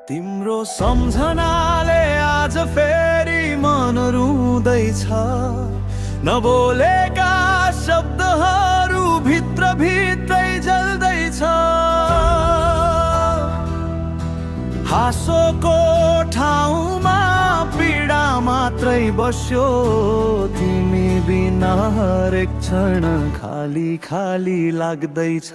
तिम्रो सम्झनाले आज फेरि मन रुँदैछ। नबोलेका शब्दहरू भित्र भित्रै जल्दैछ। हाँसोको ठाउँमा पीडा मात्रै बस्यो। तिमी बिना हरेक क्षण खाली खाली लाग्दैछ।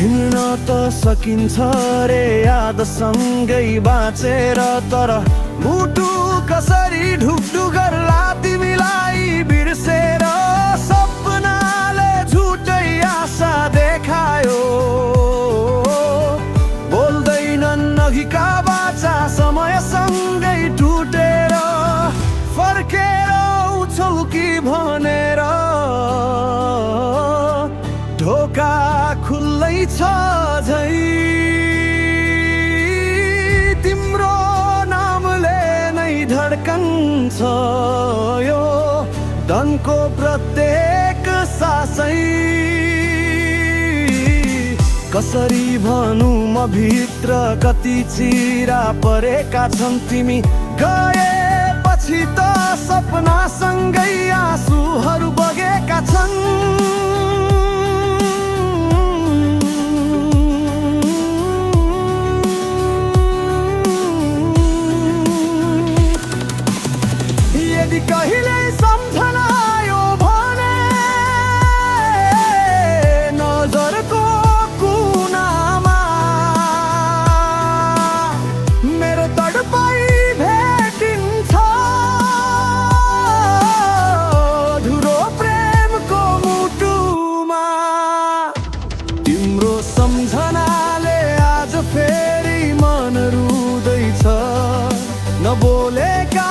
हिँड्न त सकिन्छ रे यादसँगै बाँचेर, तर मुटु कसरी ढुकढुकर्ला तिमीलाई बिर्सेर। सपनाले झुटै आशा देखायो। बोल्दैनन् अघिका बाचा समयसँगै टुटेर। फर्केर आउँछौ कि भनेर ढोका खुल्लै छ झै। तिम्रो नामले नै धड्कन छ यो धनको प्रत्येक सासै। कसरी भनौँ म भित्र कति चिरा परेका छन्। तिमी गएपछि त सपनासँगै आँसुहरू बगेका छन्। यदि कहिले सम्झना आयो भने नजरको कुनामा मेरो तडपाई भेटिन्छ। अधुरो प्रेमको मुटुमा तिम्रो सम्झनाले आज फेरि मन रुँदैछ। नबोलेका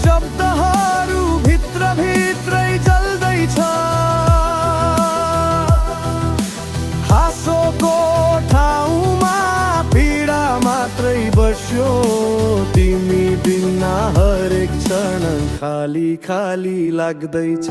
शब्दहरू भित्र भित्रै जल्दैछ। हाँसोको ठाउँमा पीडा मात्रै बस्यो। तिमी बिना हरेक क्षण खाली खाली लाग्दैछ।